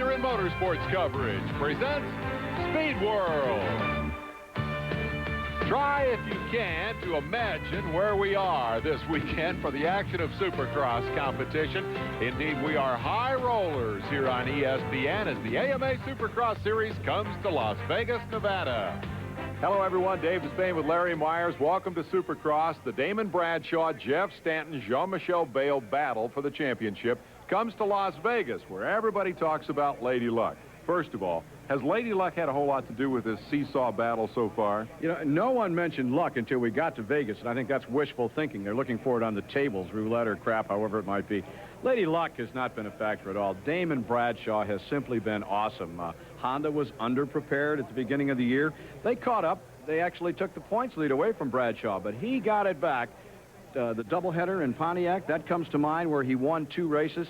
leader in motorsports coverage, presents Speed World. Try, if you can, to imagine where we are this weekend for the action of Supercross competition. Indeed, we are high rollers here on ESPN as the AMA Supercross Series comes to Las Vegas, Nevada. Hello, everyone. Dave Despain with Larry Myers. Welcome to Supercross. The Damon Bradshaw, Jeff Stanton, Jean-Michel Bayle battle for the championship comes to Las Vegas, where everybody talks about Lady Luck. First of all, has Lady Luck had a whole lot to do with this seesaw battle so far? You know, no one mentioned luck until we got to Vegas, and I think that's wishful thinking. They're looking for it on the tables, roulette or crap, however it might be. Lady Luck has not been a factor at all. Damon Bradshaw has simply been awesome. Honda was underprepared at the beginning of the year. They caught up. They actually took the points lead away from Bradshaw, but he got it back. The doubleheader in Pontiac, that comes to mind, where he won 2 races.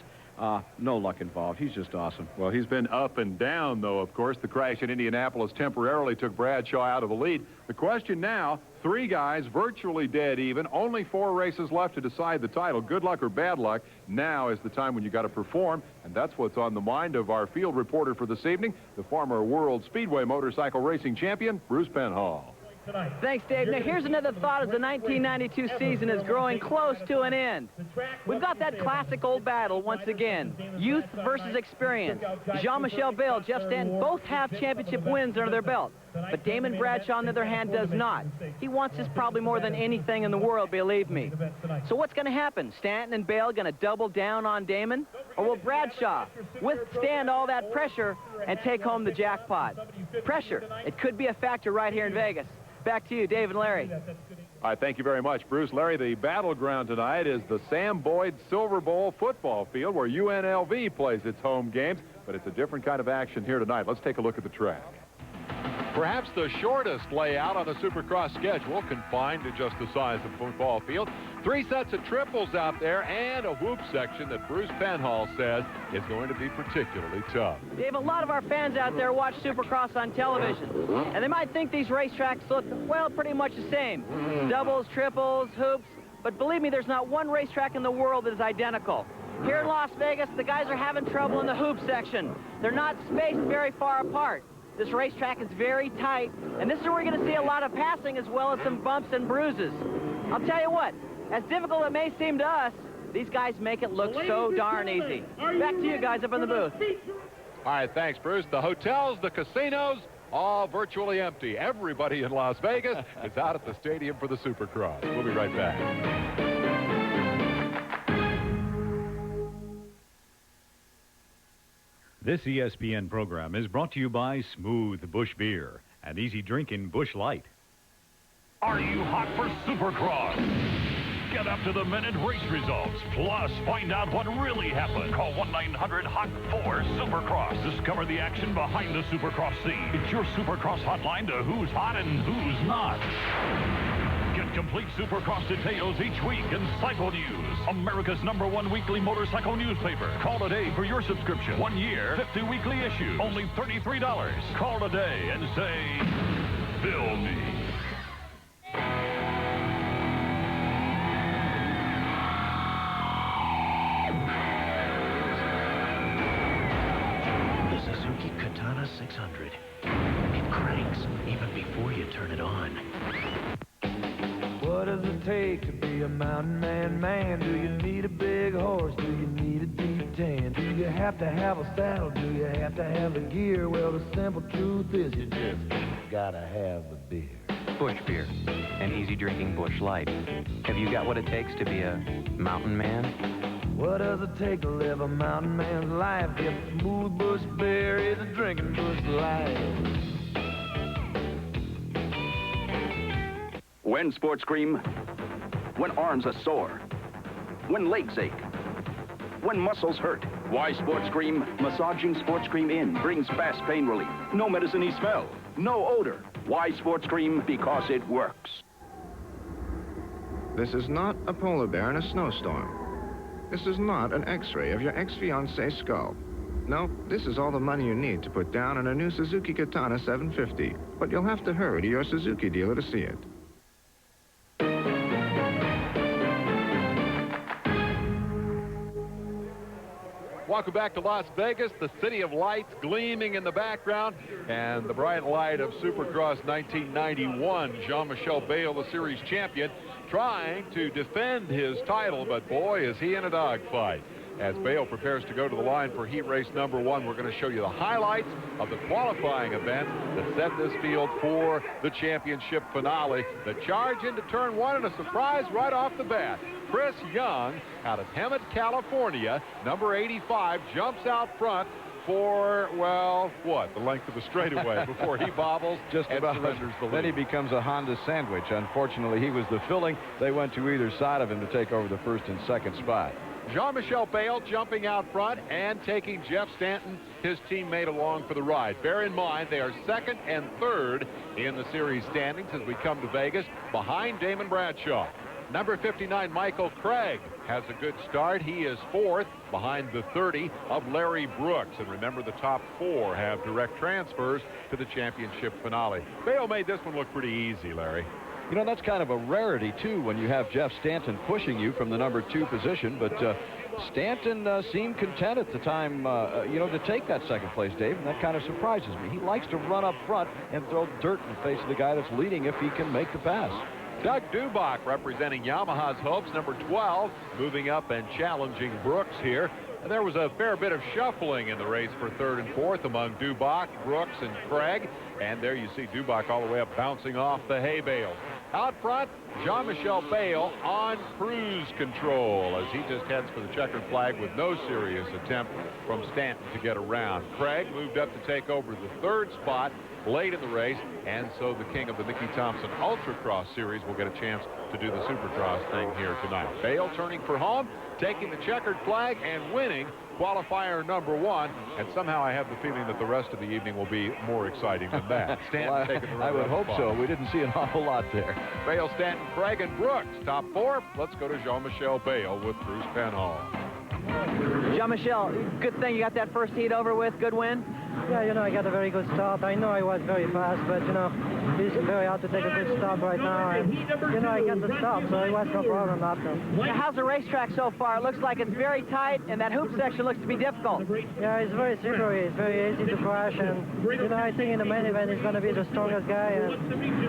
No luck involved. He's just awesome. Well, he's been up and down, though, of course. The crash in Indianapolis temporarily took Bradshaw out of the lead. The question now, 3 guys virtually dead even, only 4 races left to decide the title. Good luck or bad luck, now is the time when you got to perform, and that's what's on the mind of our field reporter for this evening, the former World Speedway motorcycle racing champion, Bruce Penhall. Thanks, Dave. Now, here's another thought as the 1992 season is growing close to an end. We've got that classic old battle once again. Youth versus experience. Jean-Michel Bayle, Jeff Stanton both have championship wins under their belt. But Damon Bradshaw, on the other hand, does not. He wants this probably more than anything in the world, believe me. So what's going to happen? Stanton and Bayle going to double down on Damon? Or will Bradshaw withstand all that pressure and take home the jackpot? Pressure. It could be a factor right here in Vegas. Back to you, Dave and Larry. All right, thank you very much, Bruce. Larry, the battleground tonight is the Sam Boyd Silver Bowl football field where UNLV plays its home games, but it's a different kind of action here tonight. Let's take a look at the track. Perhaps the shortest layout on the Supercross schedule, confined to just the size of a football field. 3 sets of triples out there and a whoop section that Bruce Penhall says is going to be particularly tough. Dave, a lot of our fans out there watch Supercross on television, and they might think these racetracks look, well, pretty much the same. Doubles, triples, hoops, but believe me, there's not one racetrack in the world that is identical. Here in Las Vegas, the guys are having trouble in the hoop section. They're not spaced very far apart. This racetrack is very tight, and this is where we're going to see a lot of passing as well as some bumps and bruises. I'll tell you what, as difficult as it may seem to us, these guys make it look so darn easy. Back to you guys up in the booth. All right, thanks, Bruce. The hotels, the casinos, all virtually empty. Everybody in Las Vegas is out at the stadium for the Supercross. We'll be right back. This ESPN program is brought to you by Smooth Bush Beer and easy drinking Bush Light. Are you hot for Supercross? Get up to the minute race results. Plus, find out what really happened. Call 1-900-HOT-4-SUPERCROSS. Discover the action behind the Supercross scene. It's your Supercross hotline to who's hot and who's not. Get complete Supercross details each week in Cycle News, America's #1 weekly motorcycle newspaper. Call today for your subscription. 1 year, 50 weekly issues, only $33. Call today and say, "Bill me." The Suzuki Katana 600. It cranks even before you turn it on. What does it take to be a mountain man? Do you need a big horse? Do you need a deep tan? Do you have to have a saddle? Do you have to have the gear? Well, the simple truth is you just gotta have the beer. Bush Beer, an easy drinking Bush Light. Have you got what it takes to be a mountain man? What does it take to live a mountain man's life? If Smooth Bush Beer is a drinking Bush Light. When sports cream, when arms are sore, when legs ache, when muscles hurt. Why sports cream? Massaging sports cream in brings fast pain relief. No medicine-y smell, no odor. Why sports cream? Because it works. This is not a polar bear in a snowstorm. This is not an x-ray of your ex-fiance's skull. No, this is all the money you need to put down on a new Suzuki Katana 750. But you'll have to hurry to your Suzuki dealer to see it. Welcome back to Las Vegas, the city of lights gleaming in the background, and the bright light of Supercross 1991. Jean-Michel Bayle, the series champion, trying to defend his title, but boy, is he in a dogfight. As Bayle prepares to go to the line for heat race number 1, we're going to show you the highlights of the qualifying event that set this field for the championship finale. The charge into turn 1 and a surprise right off the bat. Chris Young out of Hemet, California, number 85, jumps out front for, well, what, the length of the straightaway before he bobbles just and about surrenders the lead. Then he becomes a Honda sandwich. Unfortunately, he was the filling. They went to either side of him to take over the first and second spot. Jean-Michel Bayle jumping out front and taking Jeff Stanton, his teammate, along for the ride. Bear in mind, they are second and third in the series standings as we come to Vegas, behind Damon Bradshaw. Number 59, Michael Craig, has a good start. He is fourth behind the 30 of Larry Brooks. And remember, the top 4 have direct transfers to the championship finale. Bayle made this one look pretty easy, Larry. You know, that's kind of a rarity, too, when you have Jeff Stanton pushing you from the number 2 position. But Stanton seemed content at the time, you know, to take that second place, Dave, and that kind of surprises me. He likes to run up front and throw dirt in the face of the guy that's leading if he can make the pass. Doug Dubach representing Yamaha's hopes, number 12, moving up and challenging Brooks here. And there was a fair bit of shuffling in the race for third and fourth among Dubach, Brooks, and Craig. And there you see Dubach all the way up, bouncing off the hay bales. Out front, Jean-Michel Bayle on cruise control as he just heads for the checkered flag with no serious attempt from Stanton to get around. Craig moved up to take over the third spot late in the race, and so the king of the Mickey Thompson Ultracross Series will get a chance to do the Supercross thing here tonight. Bayle turning for home, taking the checkered flag and winning qualifier number 1, and somehow I have the feeling that the rest of the evening will be more exciting than that. Stanton well, taking the I would hope spot. so. We didn't see an awful lot there. Bayle, Stanton, Craig, and Brooks, top 4. Let's go to Jean-Michel Bayle with Bruce Penhall. Jean-Michel, good thing you got that first heat over with. Good win. Yeah, you know, I got a very good start. I know I was very fast, but, you know, it's very hard to take a good start right now. And, you know, I got the start, so it was no problem after. Now, how's the racetrack so far? It looks like it's very tight, and that hoop section looks to be difficult. Yeah, it's very slippery. It's very easy to crash. And, you know, I think in the main event, he's going to be the strongest guy, and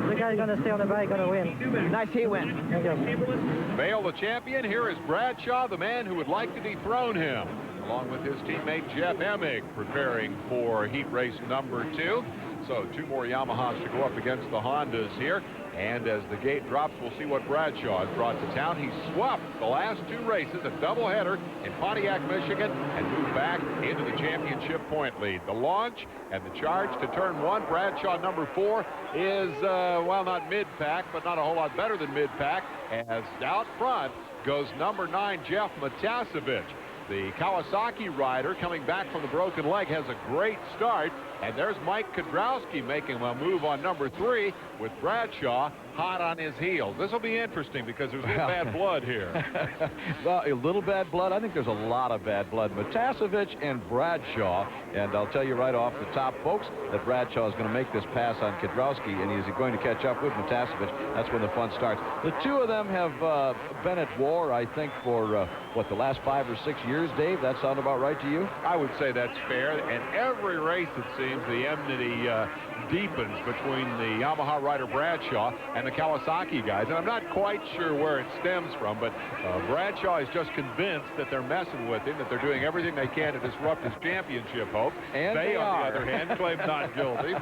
the guy's going to stay on the bike, going to win. Nice heat win. Thank you. Bayle, the champion. Here is Bradshaw, the man who would like to dethrone him, along with his teammate Jeff Emig, preparing for heat race number 2. So 2 more Yamahas to go up against the Hondas here. And as the gate drops, we'll see what Bradshaw has brought to town. He swapped the last 2 races, a doubleheader in Pontiac, Michigan, and moved back into the championship point lead. The launch and the charge to turn 1. Bradshaw, number 4, is, well, not mid-pack, but not a whole lot better than mid-pack. As out front goes number 9, Jeff Matasevich. The Kawasaki rider coming back from the broken leg has a great start. And there's Mike Kudrowski making a move on number 3 with Bradshaw hot on his heels. This will be interesting because there's a little bad blood here. Well, a little bad blood? I think there's a lot of bad blood. Matasevich and Bradshaw. And I'll tell you right off the top, folks, that Bradshaw is going to make this pass on Kudrowski, and he is going to catch up with Matasevich. That's when the fun starts. The 2 of them have been at war, I think, for, what, the last 5 or 6 years, Dave? That sound about right to you? I would say that's fair. And every race, it seems, the enmity deepens between the Yamaha rider Bradshaw and the Kawasaki guys. And I'm not quite sure where it stems from, but Bradshaw is just convinced that they're messing with him, that they're doing everything they can to disrupt his championship hope. And they, on are. the other hand, claim not guilty.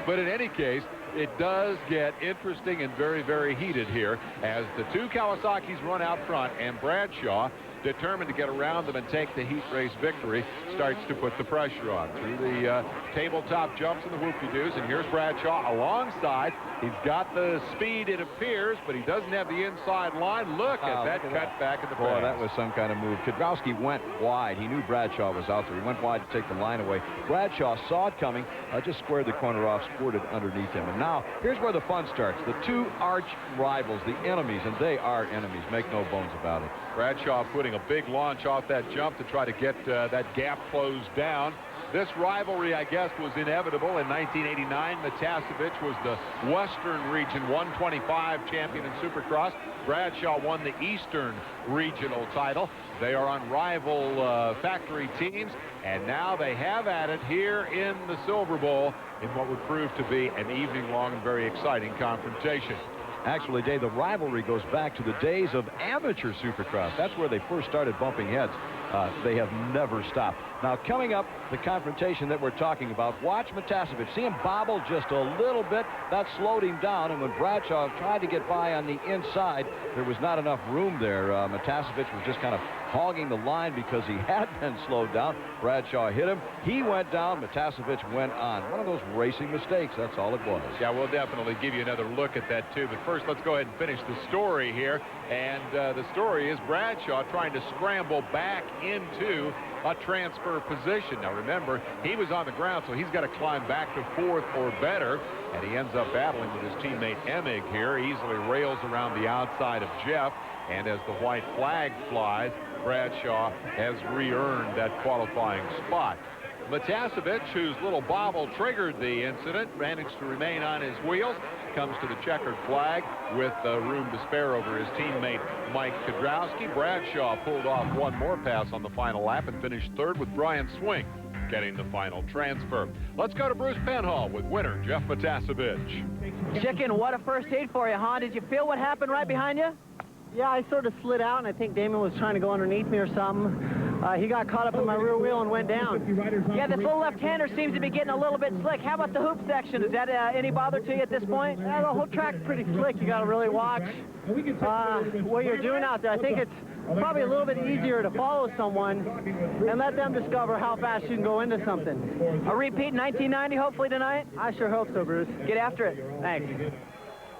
But in any case, it does get interesting and very, very heated here as the 2 Kawasaki's run out front, and Bradshaw, determined to get around them and take the heat race victory, starts to put the pressure on through the tabletop jumps and the whoop-de-doos. And here's Bradshaw alongside. He's got the speed, it appears, but he doesn't have the inside line. Look at that cut back in the Boy, pass. that was some kind of move. Kudrowski went wide. He knew Bradshaw was out there. He went wide to take the line away. Bradshaw saw it coming, just squared the corner off, squirted underneath him. And now, here's where the fun starts. The 2 arch rivals, the enemies, and they are enemies. Make no bones about it. Bradshaw putting a big launch off that jump to try to get that gap closed down. This rivalry, I guess, was inevitable. In 1989, Matasevic was the Western Region 125 champion in Supercross. Bradshaw won the Eastern Regional title. They are on rival factory teams, and now they have at it here in the Silver Bowl in what would prove to be an evening-long and very exciting confrontation. Actually, Dave, the rivalry goes back to the days of amateur Supercross. That's where they first started bumping heads. They have never stopped. Now, coming up, the confrontation that we're talking about. Watch Matasevic. See him bobble just a little bit. That slowed him down, and when Bradshaw tried to get by on the inside, there was not enough room there. Matasevic was just kind of hogging the line because he had been slowed down. Bradshaw hit him. He went down. Matasevic went on. One of those racing mistakes. That's all it was. Yeah, we'll definitely give you another look at that, too. But first, let's go ahead and finish the story here. And the story is Bradshaw trying to scramble back into a transfer position. Now, remember, he was on the ground, so he's got to climb back to fourth or better. And he ends up battling with his teammate Emig here. Easily rails around the outside of Jeff. And as the white flag flies, Bradshaw has re-earned that qualifying spot. Matasevic, whose little bobble triggered the incident, managed to remain on his wheels, comes to the checkered flag with room to spare over his teammate Mike Kudrowski. Bradshaw pulled off one more pass on the final lap and finished third, with Brian Swink getting the final transfer. Let's go to Bruce Penhall with winner Jeff Matasevic. Chicken, what a first heat for you, huh? Did you feel what happened right behind you? Yeah, I sort of slid out, and I think Damon was trying to go underneath me or something. He got caught up in my rear wheel and went down. Yeah, this little left-hander seems to be getting a little bit slick. How about the hoop section? Is that any bother to you at this point? Yeah, the whole track's pretty slick. You got to really watch what you're doing out there. I think it's probably a little bit easier to follow someone and let them discover how fast you can go into something. A repeat in 1990, hopefully tonight? I sure hope so, Bruce. Get after it. Thanks.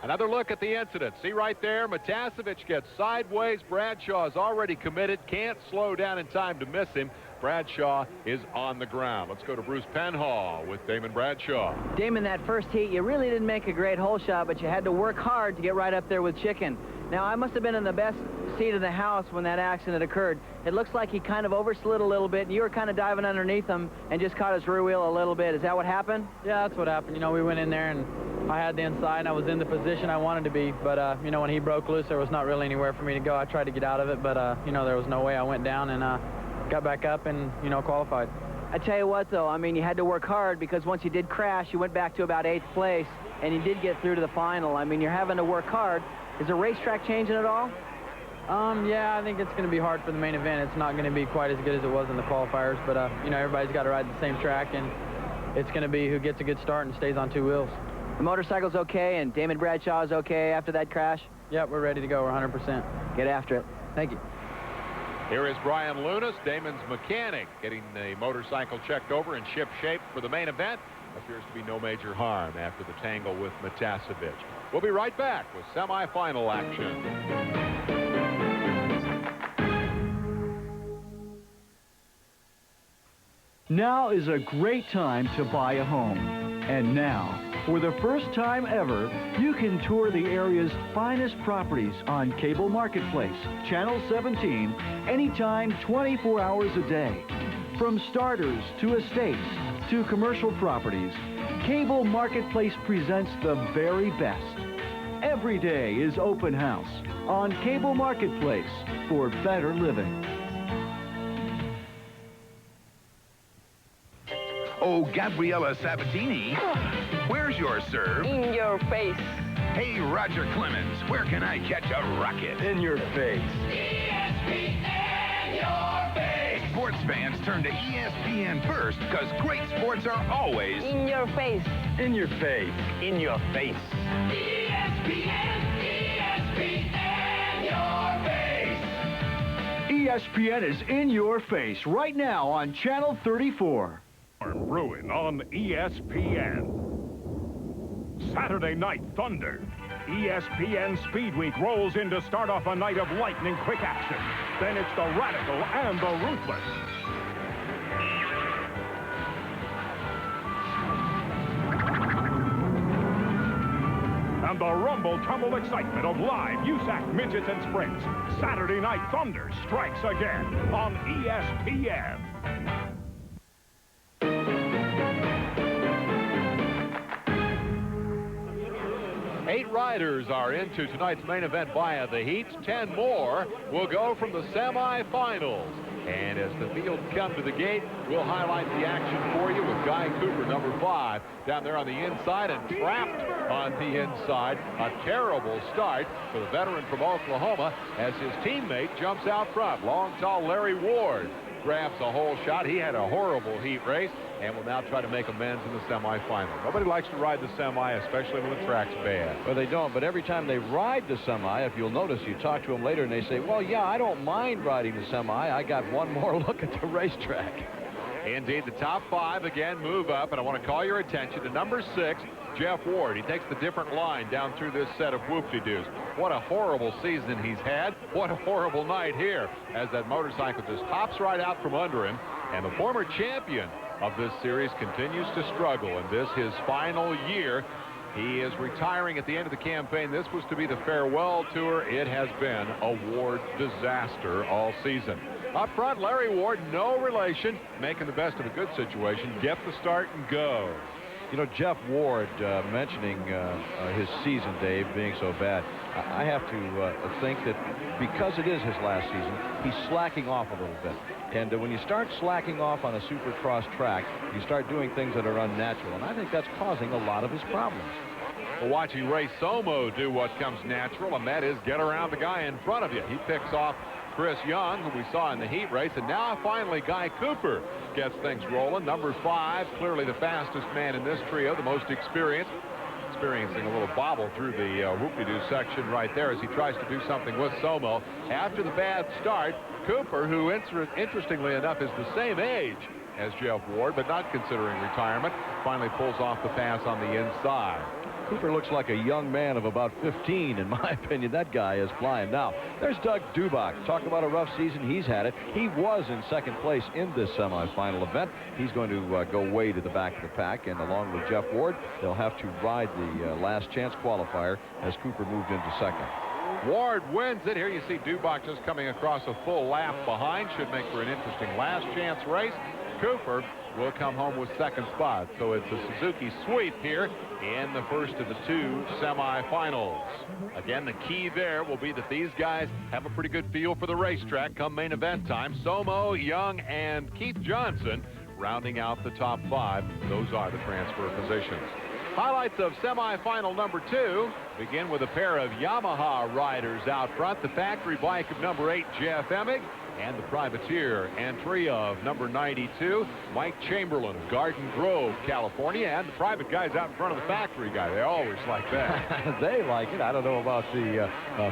Another look at the incident. See right there, Matasevic gets sideways. Bradshaw is already committed, can't slow down in time to miss him. Bradshaw is on the ground. Let's go to Bruce Penhall with Damon Bradshaw. Damon, that first heat, you really didn't make a great hole shot, but you had to work hard to get right up there with Chicken. Now, I must have been in the best seat of the house when that accident occurred. It looks like he kind of overslid a little bit, and you were kind of diving underneath him and just caught his rear wheel a little bit. Is that what happened? Yeah, that's what happened. You know, we went in there, and I had the inside, and I was in the position I wanted to be. But, you know, when he broke loose, there was not really anywhere for me to go. I tried to get out of it, but, you know, there was no way. I went down and got back up and, you know, qualified. I tell you what, though, I mean, you had to work hard because once you did crash, you went back to about 8th place, and you did get through to the final. I mean, you're having to work hard. Is the racetrack changing at all? Yeah, I think it's going to be hard for the main event. It's not going to be quite as good as it was in the qualifiers, but, you know, everybody's got to ride the same track, and it's going to be who gets a good start and stays on two wheels. The motorcycle's okay, and Damon Bradshaw is okay after that crash? Yep, we're ready to go. We're 100%. Get after it. Thank you. Here is Brian Lunas, Damon's mechanic, getting the motorcycle checked over and ship shape for the main event. Appears to be no major harm after the tangle with Matasevic. We'll be right back with semifinal action. Now is a great time to buy a home. And now, for the first time ever, you can tour the area's finest properties on Cable Marketplace, Channel 17, anytime, 24 hours a day. From starters to estates to commercial properties, Cable Marketplace presents the very best. Every day is open house on Cable Marketplace for better living. Oh, Gabriella Sabatini, where's your serve? In your face. Hey, Roger Clemens, where can I catch a rocket? In your face. ESPN, your face. Sports fans turn to ESPN first because great sports are always in your face. In your face. In your face. ESPN, your face. ESPN is in your face right now on Channel 34. Brewing on ESPN. Saturday Night Thunder. ESPN Speed Week rolls in to start off a night of lightning quick action. Then it's the radical and the ruthless. And the rumble-tumble excitement of live USAC midgets and sprints. Saturday Night Thunder strikes again on ESPN. riders are into tonight's main event via the heats. 10 more will go from the semifinals. And as the fields come to the gate, we'll highlight the action for you with Guy Cooper, number 5, down there on the inside and trapped on the inside. A terrible start for the veteran from Oklahoma as his teammate jumps out front. Long, tall Larry Ward grabs a whole shot. He had a horrible heat race and will now try to make amends in the semifinal. Nobody likes to ride the semi, especially when the track's bad. Well, they don't, but every time they ride the semi, if you'll notice, you talk to them later and they say, well, yeah, I don't mind riding the semi. I got one more look at the racetrack. Indeed, the top 5 again move up, and I want to call your attention to number 6, Jeff Ward. He takes the different line down through this set of whoop-de-doos. What a horrible season he's had. What a horrible night here as that motorcycle just pops right out from under him. And the former champion of this series continues to struggle in this, his final year. He is retiring at the end of the campaign. This was to be the farewell tour. It has been a Ward disaster all season. Up front, Larry Ward, no relation, making the best of a good situation. Get the start and go. You know, Jeff Ward mentioning his season, Dave, being so bad, I have to think that because it is his last season, he's slacking off a little bit. And when you start slacking off on a Supercross track, you start doing things that are unnatural. And I think that's causing a lot of his problems. Well, watching Ray Somo do what comes natural, and that is get around the guy in front of you. He picks off Chris Young, who we saw in the heat race, and now finally Guy Cooper gets things rolling. Number 5, clearly the fastest man in this trio, the most experienced. Experiencing a little bobble through the whoop-de-doo section right there as he tries to do something with Somo. After the bad start, Cooper, who interestingly enough is the same age as Jeff Ward, but not considering retirement, finally pulls off the pass on the inside. Cooper looks like a young man of about 15, in my opinion. That guy is flying. Now, there's Doug Dubach. Talk about a rough season. He's had it. He was in second place in this semifinal event. He's going to go way to the back of the pack, and along with Jeff Ward, they'll have to ride the last chance qualifier as Cooper moved into second. Ward wins it. Here you see Dubach just coming across a full lap behind. Should make for an interesting last chance race. Cooper will come home with second spot. So it's a Suzuki sweep here in the first of the 2 semifinals. Again, the key there will be that these guys have a pretty good feel for the racetrack come main event time. Somo, Young, and Keith Johnson rounding out the top 5. Those are the transfer positions. Highlights of semifinal number 2 begin with a pair of Yamaha riders out front. The factory bike of number 8, Jeff Emig, and the privateer entry of number 92, Mike Chamberlain of Garden Grove, California, and the private guys out in front of the factory guy. They always like that. They like it. I don't know about the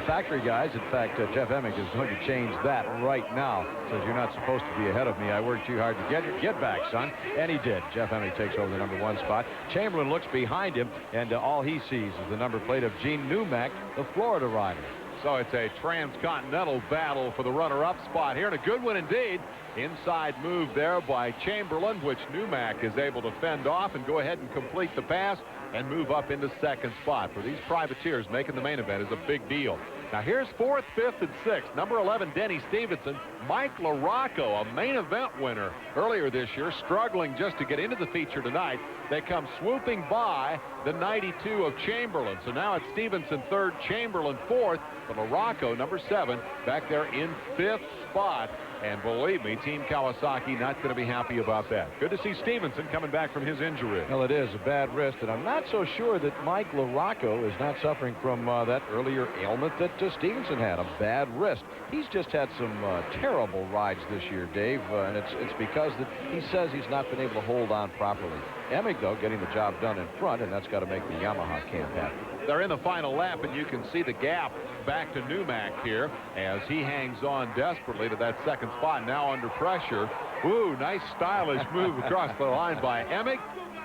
factory guys. In fact, Jeff Emig is going to change that right now. Says, you're not supposed to be ahead of me. I worked too hard to get back, son. And he did. Jeff Emig takes over the number 1 spot. Chamberlain looks behind him, and all he sees is the number plate of Gene Newmack, the Florida rider. So it's a transcontinental battle for the runner-up spot here, and a good one indeed. Inside move there by Chamberlain, which Newmack is able to fend off and go ahead and complete the pass and move up into second spot. For these privateers, making the main event is a big deal. Now here's 4th, 5th, and 6th. Number 11, Denny Stevenson. Mike LaRocco, a main event winner earlier this year, struggling just to get into the feature tonight. They come swooping by the 92 of Chamberlain. So now it's Stevenson 3rd, Chamberlain 4th, but LaRocco, number 7, back there in 5th spot. And believe me, Team Kawasaki not going to be happy about that. Good to see Stevenson coming back from his injury. Well, it is a bad wrist, and I'm not so sure that Mike LaRocco is not suffering from that earlier ailment that Stevenson had, a bad wrist. He's just had some terrible rides this year, Dave, and it's because that he says he's not been able to hold on properly. Emig, though, getting the job done in front, and that's got to make the Yamaha camp happy. They're in the final lap, and you can see the gap back to Newmack here as he hangs on desperately to that second spot, now under pressure. Ooh, nice stylish move across the line by Emig.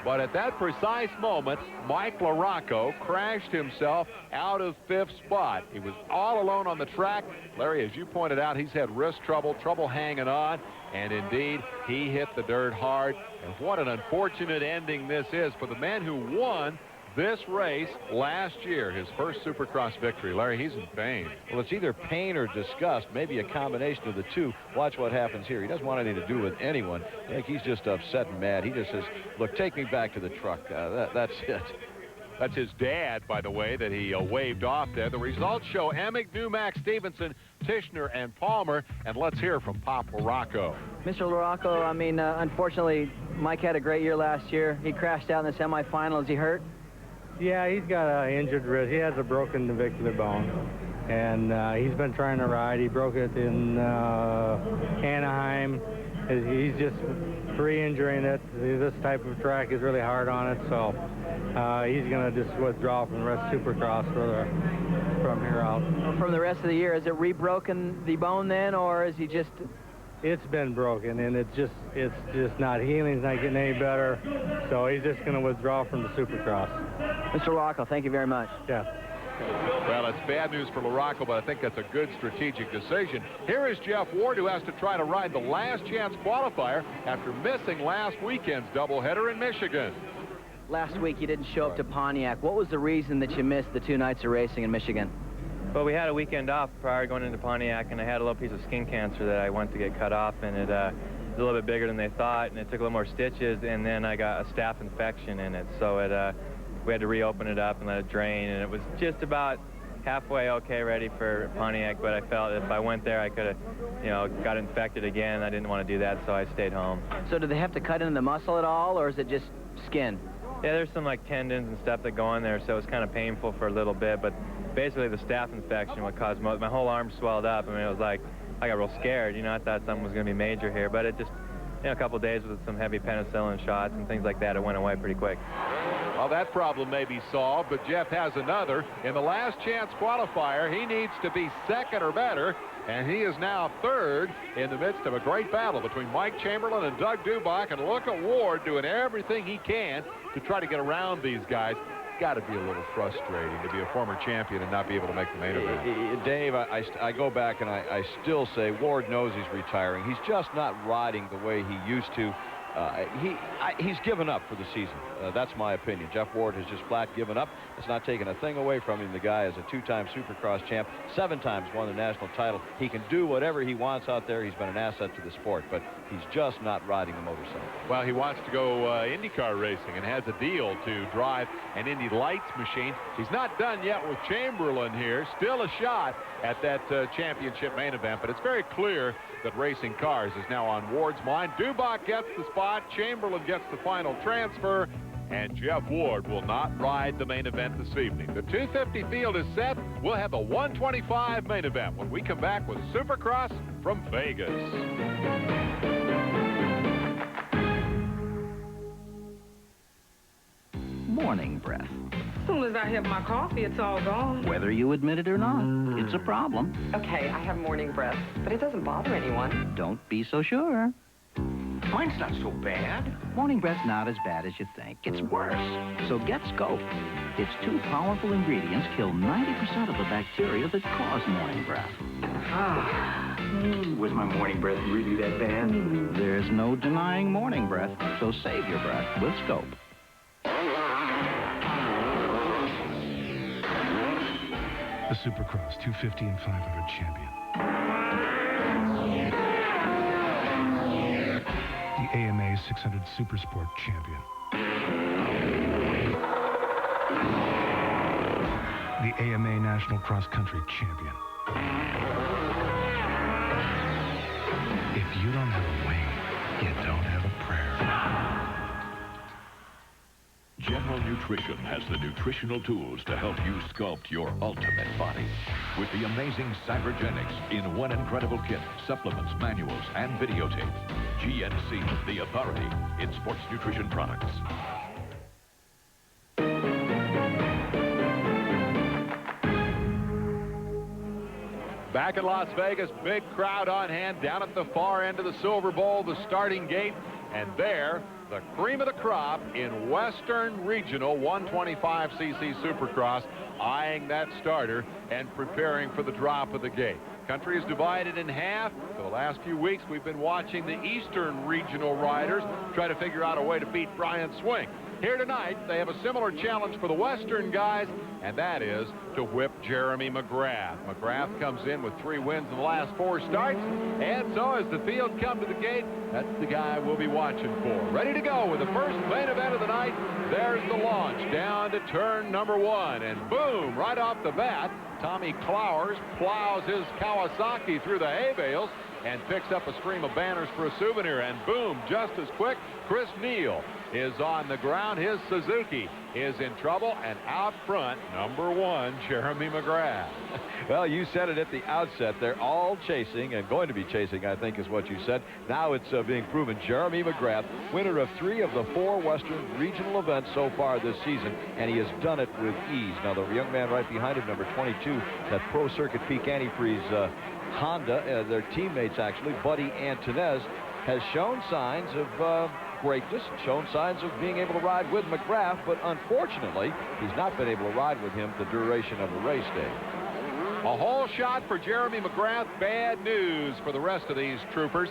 But at that precise moment, Mike LaRocco crashed himself out of 5th spot. He was all alone on the track. Larry, as you pointed out, he's had wrist trouble hanging on. And indeed, he hit the dirt hard. And what an unfortunate ending this is for the man who won this race last year, his first Supercross victory. Larry, he's in pain. Well, it's either pain or disgust, maybe a combination of the two. Watch what happens here. He doesn't want anything to do with anyone. I think he's just upset and mad. He just says, look, take me back to the truck. That's it. That's his dad, by the way, that he waved off there. The results show Emig, Newmack, Stevenson, Tishner, and Palmer. And let's hear from Pop LaRocco. Mr. LaRocco, I mean, unfortunately, Mike had a great year last year. He crashed out in the semifinal. Is he hurt? Yeah, he's got an injured wrist. He has a broken navicular bone. And he's been trying to ride. He broke it in Anaheim. He's just re-injuring it. This type of track is really hard on it, so he's going to just withdraw from the rest of Supercross from here out. From the rest of the year, is it re-broken the bone then, or is he just... It's been broken, and it's just not healing. It's not getting any better, so he's just going to withdraw from the Supercross. Mr. LaRocco, thank you very much. Yeah. Well, it's bad news for LaRocco, but I think that's a good strategic decision. Here is Jeff Ward, who has to try to ride the last chance qualifier after missing last weekend's doubleheader in Michigan. Last week you didn't show up to Pontiac. What was the reason that you missed the 2 nights of racing in Michigan? Well, we had a weekend off prior to going into Pontiac, and I had a little piece of skin cancer that I went to get cut off, and it was a little bit bigger than they thought, and it took a little more stitches, and then I got a staph infection in it, so we had to reopen it up and let it drain, and it was just about halfway okay ready for Pontiac, but I felt if I went there I could have, got infected again. I didn't want to do that, so I stayed home. So do they have to cut into the muscle at all, or is it just skin? Yeah, there's some like tendons and stuff that go in there, so it was kind of painful for a little bit, but basically the staph infection what caused my whole arm swelled up. I mean, it was like I got real scared, I thought something was going to be major here, but it just, a couple of days with some heavy penicillin shots and things like that, it went away pretty quick. Well, that problem may be solved, but Jeff has another. In the last chance qualifier, he needs to be second or better, and he is now third in the midst of a great battle between Mike Chamberlain and Doug Dubach. And look at Ward doing everything he can to try to get around these guys. It's got to be a little frustrating to be a former champion and not be able to make the main event. Dave, I go back and I still say Ward knows he's retiring. He's just not riding the way he used to. He's given up for the season. That's my opinion. Jeff Ward has just flat given up. It's not taking a thing away from him. The guy is a 2-time Supercross champ, 7 times won the national title. He can do whatever he wants out there. He's been an asset to the sport, but he's just not riding the motorcycle. Well, he wants to go IndyCar racing and has a deal to drive an Indy Lights machine. He's not done yet with Chamberlain here. Still a shot at that championship main event, but it's very clear that racing cars is now on Ward's mind. Dubach gets the spot. Chamberlain gets the final transfer. And Jeff Ward will not ride the main event this evening. The 250 field is set. We'll have the 125 main event when we come back with Supercross from Vegas. Morning breath. As soon as I have my coffee, it's all gone. Whether you admit it or not, it's a problem. Okay, I have morning breath, but it doesn't bother anyone. Don't be so sure. Mine's not so bad. Morning breath's not as bad as you think. It's worse. So get Scope. Its 2 powerful ingredients kill 90% of the bacteria that cause morning breath. Was my morning breath really that bad? There's no denying morning breath, so save your breath with Scope. The Supercross 250 and 500 champion. The AMA 600 Supersport champion. The AMA National Cross Country champion. If you don't have a wing, you don't have a prayer. General Nutrition has the nutritional tools to help you sculpt your ultimate body. With the amazing Cybergenics in one incredible kit, supplements, manuals, and videotape. GNC, the authority in sports nutrition products. Back in Las Vegas, big crowd on hand down at the far end of the Silver Bowl, the starting gate. And there, the cream of the crop in Western Regional 125cc Supercross, eyeing that starter and preparing for the drop of the gate. Country is divided in half. For the last few weeks, we've been watching the Eastern Regional riders try to figure out a way to beat Brian Swink. Here tonight, they have a similar challenge for the Western guys, and that is to whip Jeremy McGrath. McGrath comes in with 3 wins in the last 4 starts, and so as the field come to the gate, that's the guy we'll be watching for. Ready to go with the first main event of the night. There's the launch down to turn number 1, and boom, right off the bat, Tommy Clowers plows his Kawasaki through the hay bales and picks up a stream of banners for a souvenir, and boom, just as quick, Chris Neal is on the ground. His Suzuki is in trouble, and out front, number 1, Jeremy McGrath. Well, you said it at the outset. They're all chasing and going to be chasing, I think is what you said. Now it's being proven. Jeremy McGrath, winner of 3 of the 4 Western regional events so far this season, and he has done it with ease. Now, the young man right behind him, number 22, that Pro Circuit Peak Antifreeze Honda, their teammates actually, Buddy Antunez, has shown signs of greatness, shown signs of being able to ride with McGrath, but unfortunately, he's not been able to ride with him the duration of the race day. A whole shot for Jeremy McGrath. Bad news for the rest of these troopers.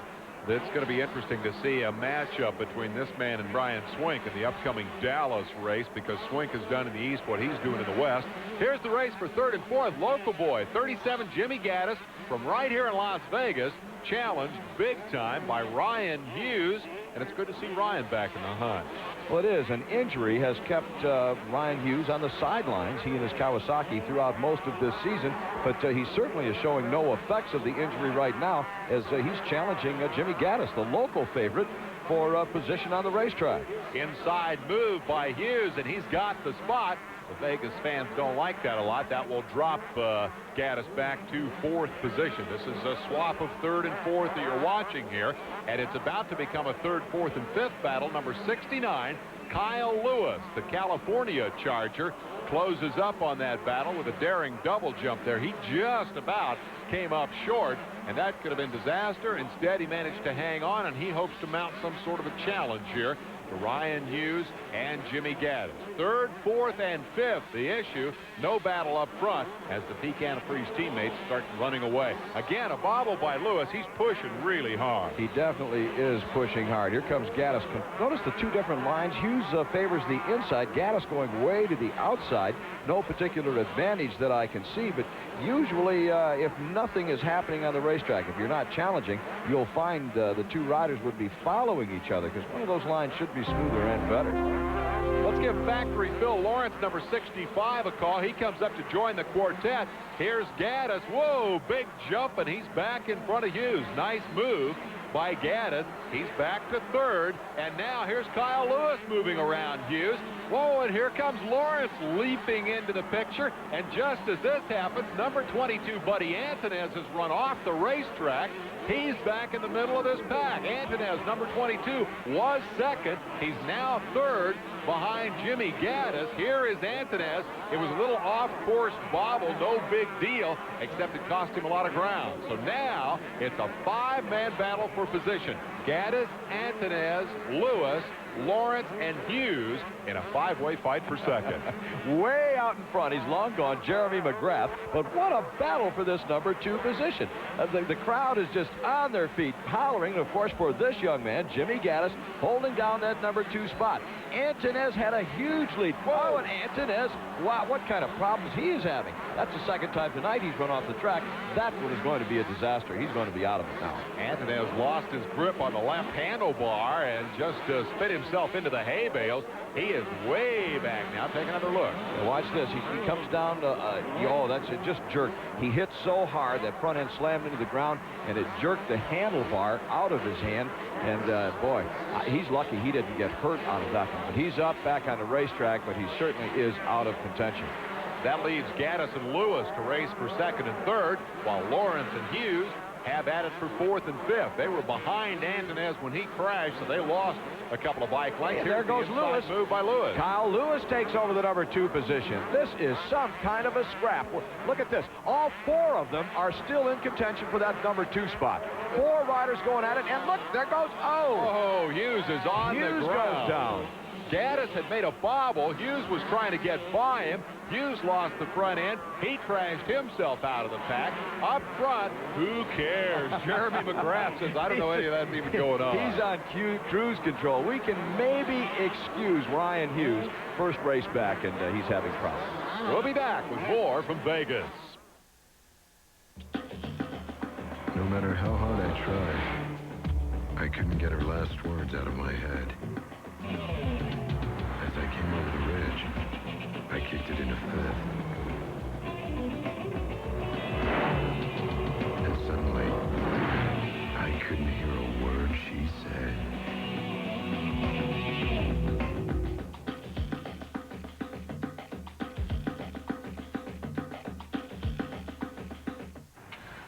It's going to be interesting to see a matchup between this man and Brian Swink in the upcoming Dallas race, because Swink has done in the East what he's doing in the West. Here's the race for 3rd and 4th. Local boy, 37, Jimmy Gaddis, from right here in Las Vegas, challenged big time by Ryan Hughes, and it's good to see Ryan back in the hunt. Well, it is. An injury has kept Ryan Hughes on the sidelines, he and his Kawasaki, throughout most of this season, but he certainly is showing no effects of the injury right now as he's challenging Jimmy Gaddis, the local favorite, for position on the racetrack. Inside move by Hughes, and he's got the spot. The Vegas fans don't like that a lot. That will drop Gaddis back to 4th position. This is a swap of 3rd and 4th that you're watching here, and it's about to become a 3rd, 4th, and 5th battle. Number 69, Kyle Lewis, the California Charger, closes up on that battle with a daring double jump there. He just about came up short, and that could have been disaster. Instead, he managed to hang on, and he hopes to mount some sort of a challenge here to Ryan Hughes and Jimmy Gaddis. 3rd, 4th, and 5th, the issue. No battle up front as the Peak Antifreeze teammates start running away. Again, a bobble by Lewis. He's pushing really hard. He definitely is pushing hard. Here comes Gaddis. Notice the 2 different lines. Hughes favors the inside. Gaddis going way to the outside. No particular advantage that I can see, but usually if nothing is happening on the racetrack, if you're not challenging, you'll find the 2 riders would be following each other, because one of those lines should be smoother and better. Let's give Factory Phil Lawrence, number 65, a call. He comes up to join the quartet. Here's Gaddis. Whoa, big jump, and he's back in front of Hughes. Nice move by Gaddis. He's back to 3rd, and now here's Kyle Lewis moving around Hughes. Whoa, and here comes Lawrence leaping into the picture, and just as this happens, number 22, Buddy Antunez, has run off the racetrack. He's back in the middle of this pack. Antunez, number 22, was 2nd. He's now 3rd behind Jimmy Gaddis. Here is Antunez. It was a little off-course bobble, no big deal, except it cost him a lot of ground. So now it's a 5-man battle for position. Gaddis, Antunez, Lewis, Lawrence, and Hughes in a 5-way fight for 2nd. Way out in front, he's long gone, Jeremy McGrath, but what a battle for this number 2 position. The crowd is just on their feet, hollering, of course, for this young man, Jimmy Gaddis, holding down that number 2 spot. Antunez had a huge lead. Whoa, and Antunez, wow, what kind of problems he is having. That's the 2nd time tonight he's run off the track. That one is going to be a disaster. He's going to be out of it now. Antunez lost his grip on the left handlebar and just spit himself into the hay bales. He is way back now. Take another look. Now watch this. He comes down to, that's it, just jerked. He hit so hard that front end slammed into the ground, and it jerked the handlebar out of his hand. And, boy, he's lucky he didn't get hurt out of that one. But he's up back on the racetrack, but he certainly is out of contention. That leaves Gaddis and Lewis to race for 2nd and 3rd, while Lawrence and Hughes have at it for 4th and 5th. They were behind Antunez when he crashed, so they lost a couple of bike lengths. There goes Lewis. Move by Lewis. Kyle Lewis takes over the number 2 position. This is some kind of a scrap. Look at this. All 4 of them are still in contention for that number 2 spot. 4 riders going at it, and look, there goes, Hughes is on the ground. Hughes goes down. Gaddis had made a bobble. Hughes was trying to get by him. Hughes lost the front end. He crashed himself out of the pack. Up front, who cares? Jeremy McGrath says, I don't know any of that's even going on. He's on cruise control. We can maybe excuse Ryan Hughes. First race back, and he's having problems. We'll be back with more from Vegas. No matter how hard I tried, I couldn't get her last words out of my head. As I came over the ridge, I kicked it into fifth. And suddenly, I couldn't hear a word she said.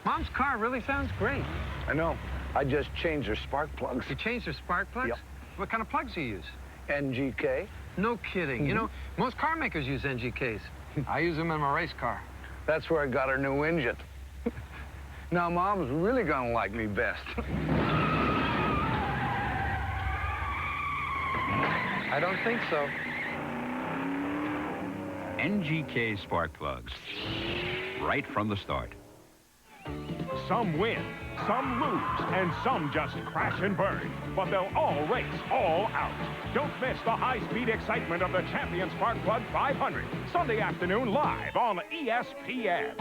Mom's car really sounds great. I know. I just changed her spark plugs. You changed her spark plugs? Yep. What kind of plugs do you use? NGK. No kidding. You know, most car makers use NGKs. I use them in my race car. That's where I got her new engine. Now Mom's really gonna like me best. I don't think so. NGK spark plugs. Right from the start. Some win, some lose, and some just crash and burn. But they'll all race all out. Don't miss the high-speed excitement of the Champion Spark Plug 500, Sunday afternoon live on ESPN.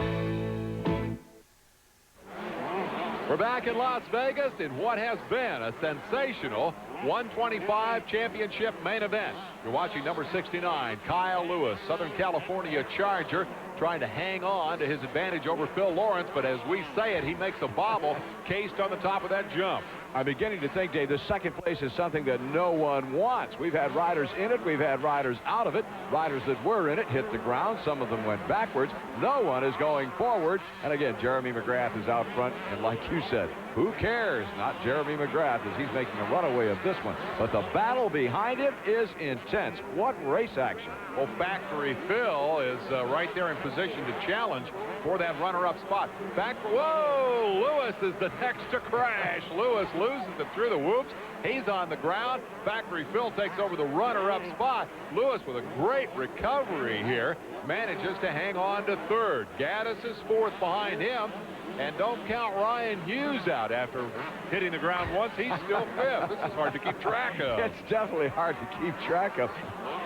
We're back in Las Vegas in what has been a sensational 125 championship main event. You're watching number 69, Kyle Lewis, Southern California Charger, trying to hang on to his advantage over Phil Lawrence, but as we say it, he makes a bobble cased on the top of that jump. I'm beginning to think, Dave, the second place is something that no one wants. We've had riders in it. We've had riders out of it. Riders that were in it hit the ground. Some of them went backwards. No one is going forward. And again, Jeremy McGrath is out front. And like you said, who cares? Not Jeremy McGrath, as he's making a runaway of this one. But the battle behind him is intense. What race action. Well, Factory Phil is right there in position to challenge for that runner-up spot. Whoa! Lewis is the next to crash. Lewis loses it through the whoops. He's on the ground. Factory Phil takes over the runner-up spot. Lewis with a great recovery here manages to hang on to third. Gaddis is fourth behind him. And don't count Ryan Hughes out after hitting the ground once. He's still fifth. This is hard to keep track of. It's definitely hard to keep track of.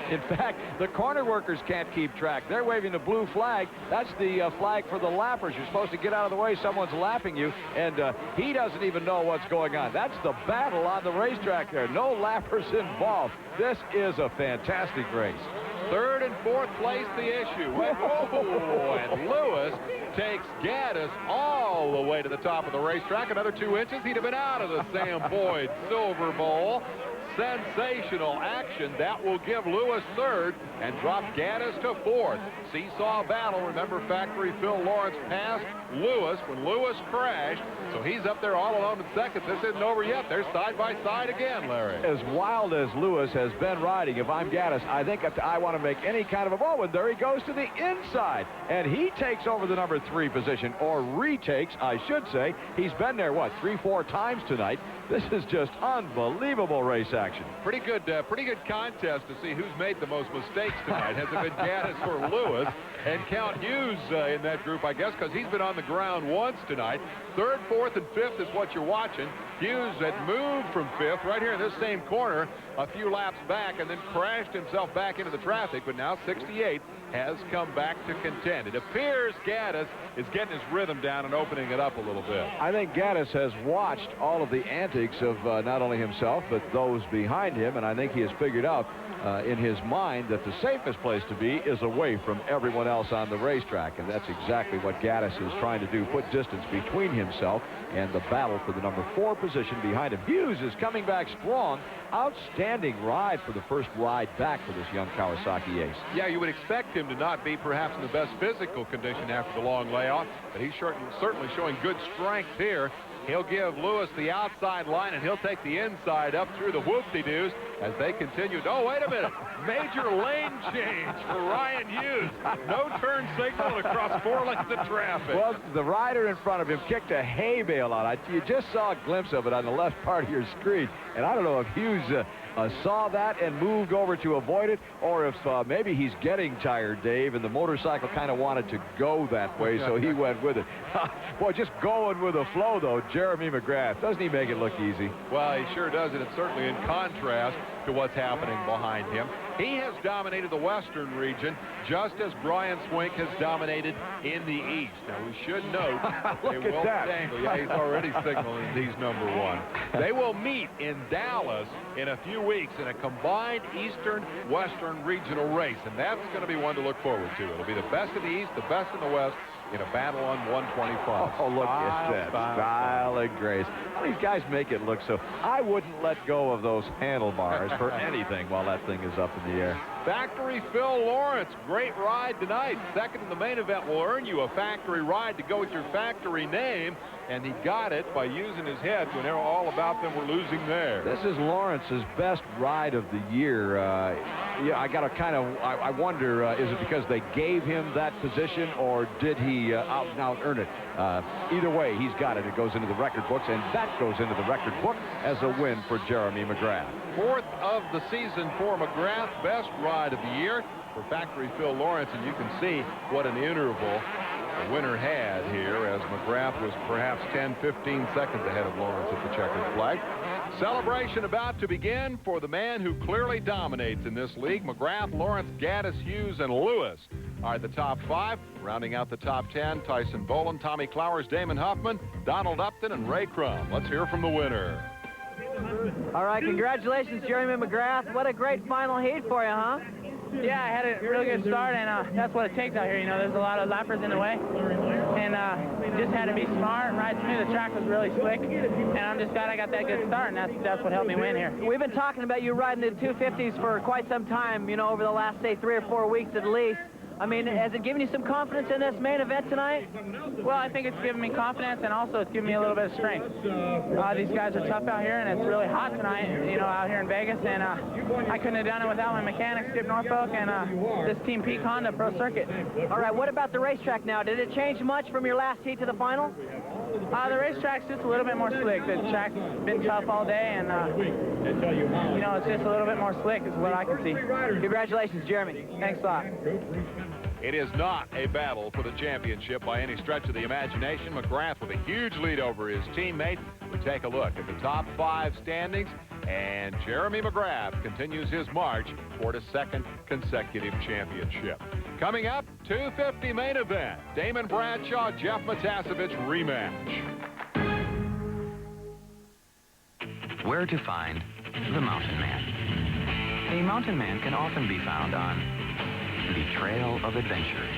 In fact, the corner workers can't keep track. They're waving the blue flag. That's the flag for the lappers. You're supposed to get out of the way. Someone's lapping you, and he doesn't even know what's going on. That's the battle on the racetrack there. No lappers involved. This is a fantastic race. Third and fourth place, the issue. Whoa, and Lewis takes Gaddis all the way to the top of the racetrack. Another 2 inches, he'd have been out of the Sam Boyd Silver Bowl. Sensational action. That will give Lewis third and drop Gaddis to fourth. Seesaw battle. Remember, Factory Phil Lawrence passed Lewis when Lewis crashed, so he's up there all alone in second. This isn't over yet. They're side by side again, Larry. As wild as Lewis has been riding, if I'm Gaddis, I think if I want to make any kind of a ball, and there he goes to the inside, and he takes over the number 3 position, or retakes, I should say. He's been there, what, 3-4 times tonight. This is just unbelievable race action. Pretty good contest to see who's made the most mistakes tonight. Has it been Gaddis or Lewis? And count Hughes in that group, I guess, because he's been on the ground once tonight. Third, fourth, and fifth is what you're watching. Hughes had moved from fifth right here in this same corner a few laps back and then crashed himself back into the traffic, but now 68 has come back to contend. It appears Gaddis is getting his rhythm down and opening it up a little bit. I think Gaddis has watched all of the antics of not only himself, but those behind him, and I think he has figured out in his mind that the safest place to be is away from everyone else on the racetrack, and that's exactly what Gaddis is trying to do, put distance between himself and the battle for the number 4 position behind him. Hughes is coming back strong. Outstanding ride for the first ride back for this young Kawasaki ace. Yeah, you would expect him to not be perhaps in the best physical condition after the long layoff, but he's certainly showing good strength here. He'll give Lewis the outside line, and he'll take the inside up through the whoop-de-doos as they continue. Oh, wait a minute. Major lane change for Ryan Hughes. No no-turn signal and across 4 lanes of traffic. Well, the rider in front of him kicked a hay bale on. You just saw a glimpse of it on the left part of your screen. And I don't know if Hughes saw that and moved over to avoid it, or if maybe he's getting tired, Dave, and the motorcycle kind of wanted to go that way, so he went with it. Boy, just going with the flow, though, Jeremy McGrath. Doesn't he make it look easy? Well, he sure does, and it's certainly in contrast to what's happening behind him. He has dominated the Western region just as Brian Swink has dominated in the East. Now, we should note Look they at will that. tangle. Yeah, he's already signaling he's number 1. They will meet in Dallas in a few weeks in a combined Eastern-Western regional race, and that's going to be one to look forward to. It'll be the best in the East, the best in the West, in a battle on 125. Oh, look at that. Style and grace. These guys make it look so. I wouldn't let go of those handlebars for anything while that thing is up in the air. Factory Phil Lawrence, great ride tonight. Second in the main event will earn you a factory ride to go with your factory name, and he got it by using his head when all about them were losing there. This is Lawrence's best ride of the year. Yeah, I got to kind of, I wonder, is it because they gave him that position, or did he out earn it? Either way, he's got it. It goes into the record books, and that goes into the record book as a win for Jeremy McGrath. 4th of the season for McGrath, best ride of the year for Factory Phil Lawrence, and you can see what an interval the winner had here, as McGrath was perhaps 10-15 seconds ahead of Lawrence at the checkered flag. Celebration about to begin for the man who clearly dominates in this league. McGrath, Lawrence, Gaddis, Hughes, and Lewis are the top 5. Rounding out the top 10, Tyson Boland, Tommy Clowers, Damon Huffman, Donald Upton, and Ray Crum. Let's hear from the winner. All right, congratulations, Jeremy McGrath. What a great final heat for you, huh? Yeah, I had a really good start, and that's what it takes out here. You know, there's a lot of lappers in the way, and just had to be smart and ride smooth. The track was really slick, and I'm just glad I got that good start, and that's what helped me win here. We've been talking about you riding the 250s for quite some time, you know, over the last, say, 3 or 4 weeks at least. I mean, has it given you some confidence in this main event tonight? Well, I think it's given me confidence, and also it's given me a little bit of strength. These guys are tough out here, and it's really hot tonight, you know, out here in Vegas, and I couldn't have done it without my mechanics, Skip Norfolk, and this Team Peak Honda Pro Circuit. All right, what about the racetrack now? Did it change much from your last heat to the final? The racetrack's just a little bit more slick. The track's been tough all day, and, you know, it's just a little bit more slick is what I can see. Congratulations, Jeremy. Thanks a lot. It is not a battle for the championship by any stretch of the imagination. McGrath with a huge lead over his teammate. We take a look at the top 5 standings, and Jeremy McGrath continues his march toward a 2nd consecutive championship. Coming up, 250 main event, Damon Bradshaw, Jeff Matasevich rematch. Where to find the Mountain Man? A mountain man can often be found on the trail of adventure,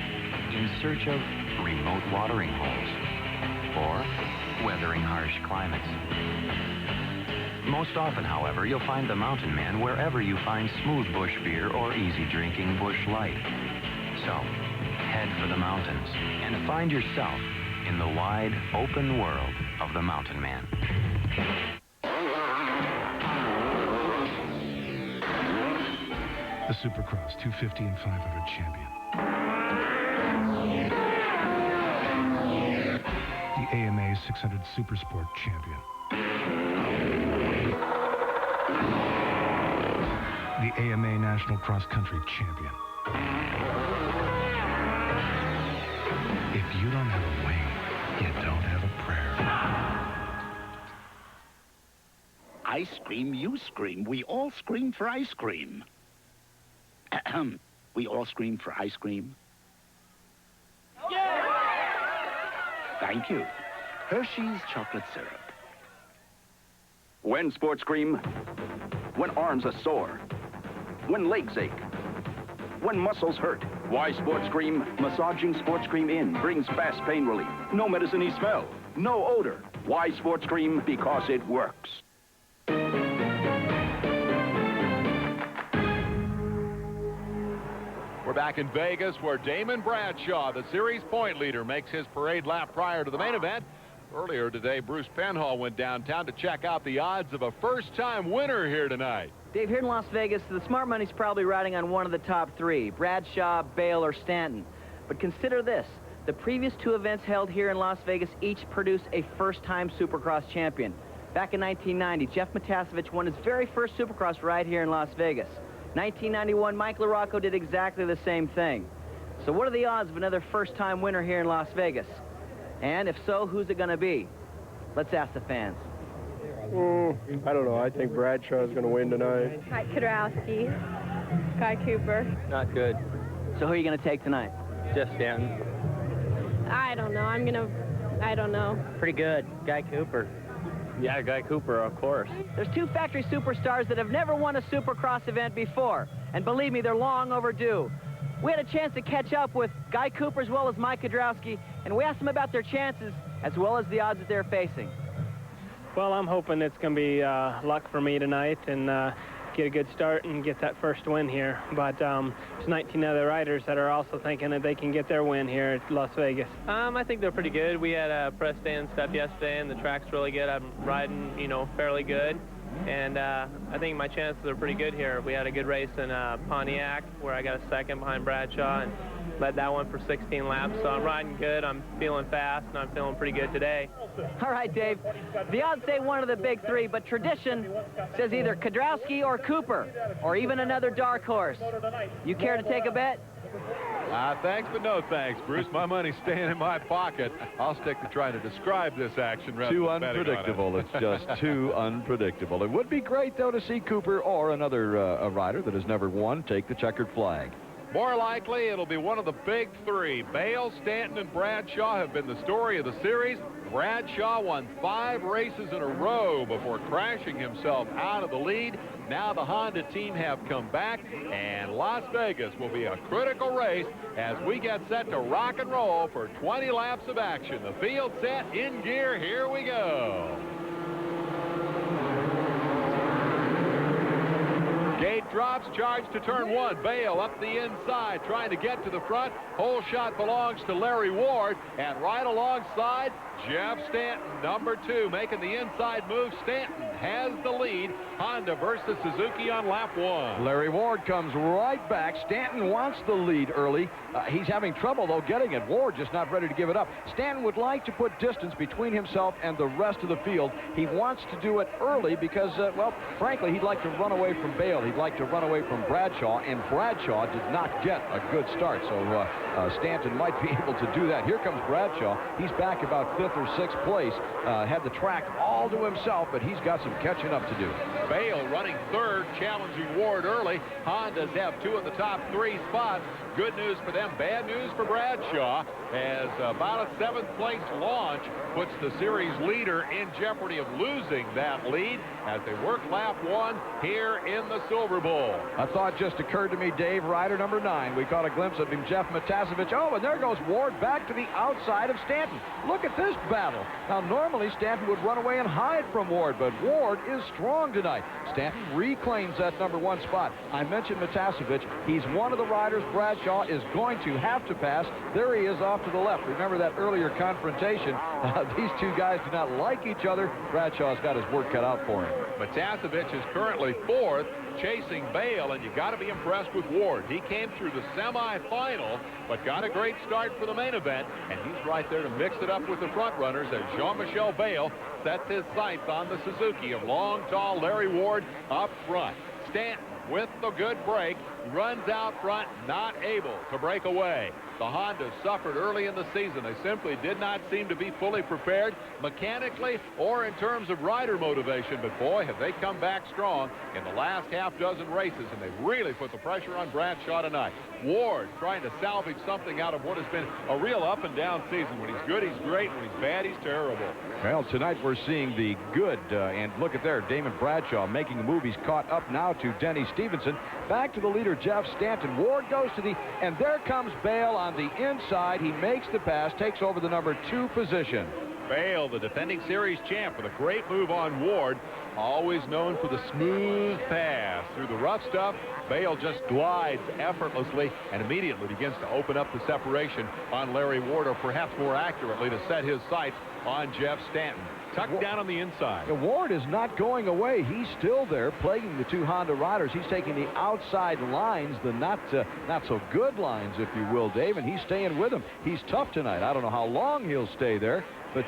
in search of remote watering holes, or weathering harsh climates. Most often, however, you'll find the mountain man wherever you find smooth bush beer or easy drinking bush light. So, head for the mountains and find yourself in the wide, open world of the mountain man. The Supercross 250 and 500 champion. The AMA 600 Supersport champion. The AMA National Cross Country champion. If you don't have a wing, you don't have a prayer. I scream, you scream. We all scream for ice cream. We all scream for ice cream. Yeah! Thank you. Hershey's chocolate syrup. When sports cream, when arms are sore, when legs ache, when muscles hurt, why sports cream? Massaging sports cream in brings fast pain relief. No medicine-y smell, no odor. Why sports cream? Because it works. We're back in Vegas, where Damon Bradshaw, the series point leader, makes his parade lap prior to the main event. Earlier today, Bruce Penhall went downtown to check out the odds of a first-time winner here tonight. Dave, here in Las Vegas, the smart money's probably riding on one of the top 3, Bradshaw, Bale, or Stanton. But consider this. The previous 2 events held here in Las Vegas each produced a first-time Supercross champion. Back in 1990, Jeff Matasevich won his very first Supercross right here in Las Vegas. 1991, Mike LaRocco did exactly the same thing. So what are the odds of another first-time winner here in Las Vegas? And if so, who's it going to be? Let's ask the fans. I don't know. I think Bradshaw's going to win tonight. Mike Kudrowski, Guy Cooper. Not good. So who are you going to take tonight? Jeff Stanton. I don't know. I don't know. Pretty good. Guy Cooper. Yeah, Guy Cooper, of course. There's 2 factory superstars that have never won a Supercross event before. And believe me, they're long overdue. We had a chance to catch up with Guy Cooper as well as Mike Kudrowski, and we asked them about their chances as well as the odds that they're facing. Well, I'm hoping it's going to be luck for me tonight and get a good start and get that first win here. But there's 19 other riders that are also thinking that they can get their win here at Las Vegas. I think they're pretty good. We had a press day and stuff yesterday, and the track's really good. I'm riding, you know, fairly good. And I think my chances are pretty good here. We had a good race in Pontiac where I got a second behind Bradshaw and led that one for 16 laps. So I'm riding good, I'm feeling fast, and I'm feeling pretty good today. All right, Dave. The odds say one of the big 3, but tradition says either Kudrowski or Cooper, or even another dark horse. You care to take a bet? Thanks, but no thanks, Bruce. My money's staying in my pocket. I'll stick to trying to describe this action rather too than betting on it. unpredictable. It's just too unpredictable. It would be great, though, to see Cooper or another a rider that has never won take the checkered flag. More likely, it'll be one of the big 3. Bale, Stanton, and Bradshaw have been the story of the series. Bradshaw won 5 races in a row before crashing himself out of the lead. Now the Honda team have come back, and Las Vegas will be a critical race as we get set to rock and roll for 20 laps of action. The field set, in gear, here we go. Gate drops, charge to turn 1. Bale up the inside, trying to get to the front. Whole shot belongs to Larry Ward, and right alongside, Jeff Stanton, number 2, making the inside move. Stanton has the lead. Honda versus Suzuki on lap 1. Larry Ward comes right back. Stanton wants the lead early. He's having trouble, though, getting it. Ward just not ready to give it up. Stanton would like to put distance between himself and the rest of the field. He wants to do it early because, well, frankly, he'd like to run away from Bale. He'd like to run away from Bradshaw, and Bradshaw did not get a good start. So Stanton might be able to do that. Here comes Bradshaw. He's back about 5th or 6th place. Had the track all to himself, but he's got some catching up to do. Bale running 3rd, challenging Ward early. Hondas have 2 of the top 3 spots. Good news for them, bad news for Bradshaw, as about a 7th place launch puts the series leader in jeopardy of losing that lead as they work lap 1 here in the Silver Bowl. A thought just occurred to me, Dave. Rider number 9. We caught a glimpse of him, Jeff Matasevich. Oh, and there goes Ward back to the outside of Stanton. Look at this battle. Now, normally Stanton would run away and hide from Ward, but Ward is strong tonight. Stanton reclaims that number 1 spot. I mentioned Matasevich. He's one of the riders Bradshaw is going to have to pass. There he is off to the left. Remember that earlier confrontation. These 2 guys do not like each other. Bradshaw's got his work cut out for him. Matasevich is currently 4th, chasing Bale, and you got to be impressed with Ward. He came through the semifinal, but got a great start for the main event, and he's right there to mix it up with the front runners as Jean-Michel Bale sets his sights on the Suzuki of long, tall Larry Ward up front. Stanton with the good break runs out front, not able to break away. The Hondas suffered early in the season. They simply did not seem to be fully prepared mechanically or in terms of rider motivation. But boy, have they come back strong in the last half-dozen races, and they really put the pressure on Bradshaw tonight. Ward trying to salvage something out of what has been a real up-and-down season. When he's good, he's great. When he's bad, he's terrible. Well, tonight we're seeing the good, and look at there, Damon Bradshaw making a move. He's caught up now to Denny Stevenson. Back to the leader, Jeff Stanton. Ward goes to the, and there comes Bale on the inside. He makes the pass, takes over the number 2 position. Bale, the defending series champ, with a great move on Ward. Always known for the smooth pass through the rough stuff. Bale just glides effortlessly and immediately begins to open up the separation on Larry Ward, or perhaps more accurately to set his sights on Jeff Stanton. Tucked down on the inside. Ward is not going away. He's still there, plaguing the two Honda riders. He's taking the outside lines, the not so good lines, if you will, Dave, and he's staying with them. He's tough tonight. I don't know how long he'll stay there, but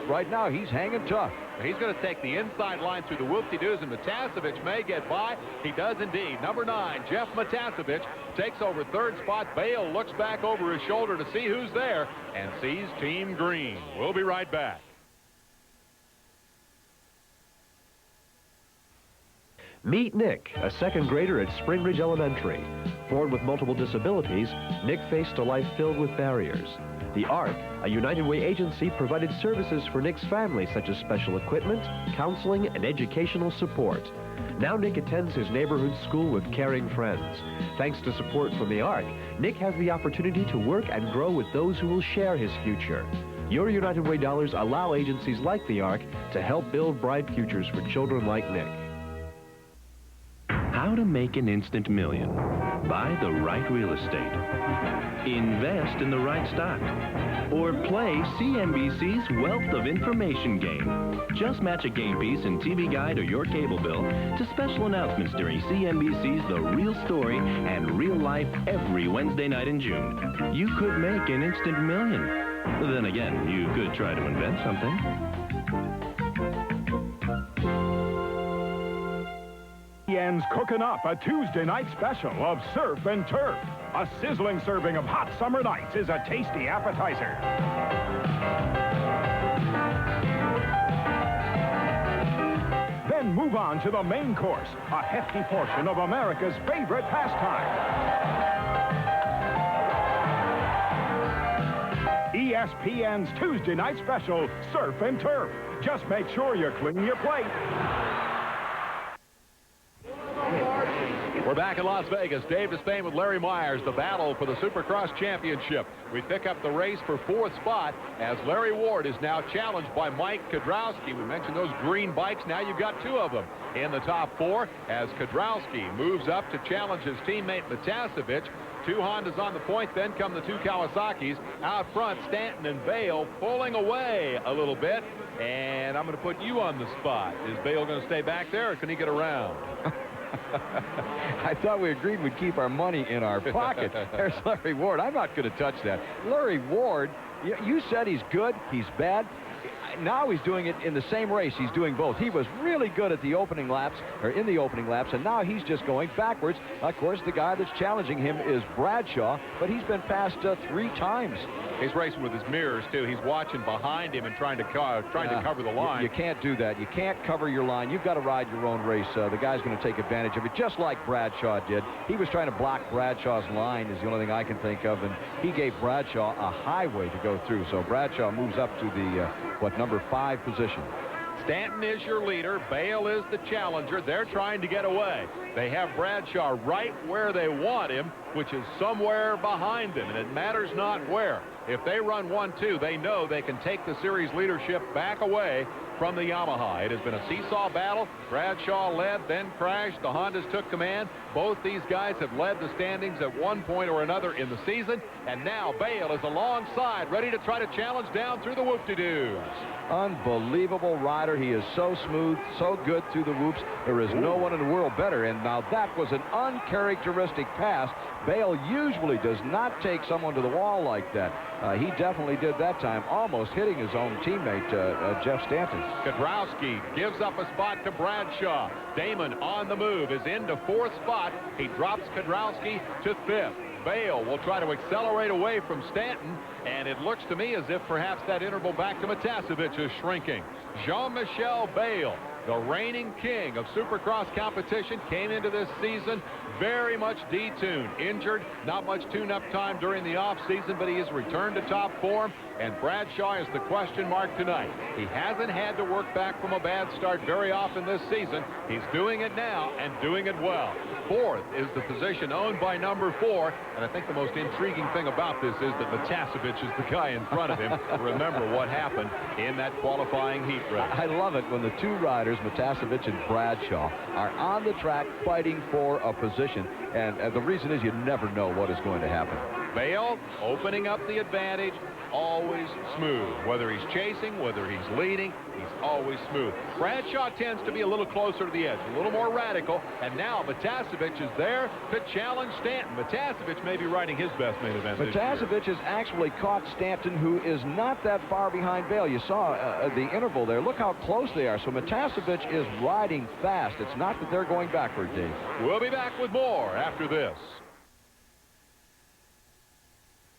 right now he's hanging tough. He's going to take the inside line through the whoop-de-doos, and Matasevich may get by. He does indeed. Number 9, Jeff Matasevich, takes over third spot. Bale looks back over his shoulder to see who's there and sees Team Green. We'll be right back. Meet Nick, a second grader at Spring Ridge Elementary. Born with multiple disabilities, Nick faced a life filled with barriers. The ARC, a United Way agency, provided services for Nick's family, such as special equipment, counseling, and educational support. Now Nick attends his neighborhood school with caring friends. Thanks to support from the ARC, Nick has the opportunity to work and grow with those who will share his future. Your United Way dollars allow agencies like the ARC to help build bright futures for children like Nick. How to make an instant million. Buy the right real estate. Invest in the right stock. Or play CNBC's Wealth of Information game. Just match a game piece in TV Guide or your cable bill to special announcements during CNBC's The Real Story and Real Life every Wednesday night in June. You could make an instant million. Then again, you could try to invent something. ESPN's cooking up a Tuesday night special of Surf and Turf. A sizzling serving of hot summer nights is a tasty appetizer. Then move on to the main course, a hefty portion of America's favorite pastime. ESPN's Tuesday night special, Surf and Turf. Just make sure you clean your plate. We're back in Las Vegas. Dave Despain with Larry Myers. The battle for the Supercross Championship. We pick up the race for 4th spot as Larry Ward is now challenged by Mike Kudrowski. We mentioned those green bikes. Now you've got 2 of them in the top 4 as Kudrowski moves up to challenge his teammate Matasevich. 2 Hondas on the point, then come the 2 Kawasaki's. Out front, Stanton and Bale pulling away a little bit. And I'm going to put you on the spot. Is Bale going to stay back there, or can he get around? I thought we agreed we'd keep our money in our pocket. There's Larry Ward. I'm not going to touch that. Larry Ward, you said he's good, he's bad. Now he's doing it in the same race. He's doing both. He was really good at the opening laps, or in the opening laps, and now he's just going backwards. Of course, the guy that's challenging him is Bradshaw, but he's been passed 3 times. He's racing with his mirrors, too. He's watching behind him and trying to cover the line. You can't do that. You can't cover your line. You've got to ride your own race. The guy's going to take advantage of it, just like Bradshaw did. He was trying to block Bradshaw's line is the only thing I can think of, and he gave Bradshaw a highway to go through. So Bradshaw moves up to the, number 5 position. Stanton is your leader. Bale is the challenger. They're trying to get away. They have Bradshaw right where they want him, which is somewhere behind them, and it matters not where. If they run 1-2, they know they can take the series leadership back away from the Yamaha. It has been a seesaw battle. Bradshaw led, then crashed. The Hondas took command. Both these guys have led the standings at one point or another in the season, and now Bale is alongside, ready to try to challenge down through the whoop-de-doos. Unbelievable rider. He is so smooth, so good through the whoops. There is no one in the world better, and now that was an uncharacteristic pass. Bale usually does not take someone to the wall like that. He definitely did that time, almost hitting his own teammate, Jeff Stanton. Kudrowski gives up a spot to Bradshaw. Damon on the move is into 4th spot. He drops Kudrowski to 5th. Bale will try to accelerate away from Stanton, and it looks to me as if perhaps that interval back to Matasevich is shrinking. Jean-Michel Bale, the reigning king of Supercross competition, came into this season very much detuned, injured, not much tune-up time during the offseason, but he has returned to top form, and Bradshaw is the question mark tonight. He hasn't had to work back from a bad start very often this season. He's doing it now and doing it well. 4th is the position owned by number 4, and I think the most intriguing thing about this is that Matasevich is the guy in front of him. Remember what happened in that qualifying heat race. I love it when the 2 riders, Matasevich and Bradshaw, are on the track fighting for a position, and the reason is you never know what is going to happen. Bale opening up the advantage, always smooth. Whether he's chasing, whether he's leading, he's always smooth. Bradshaw tends to be a little closer to the edge, a little more radical, and now Matasevich is there to challenge Stanton. Matasevich may be riding his best main event this year. Matasevich has actually caught Stanton, who is not that far behind Vail. You saw the interval there. Look how close they are. So Matasevich is riding fast. It's not that they're going backward, Dave. We'll be back with more after this.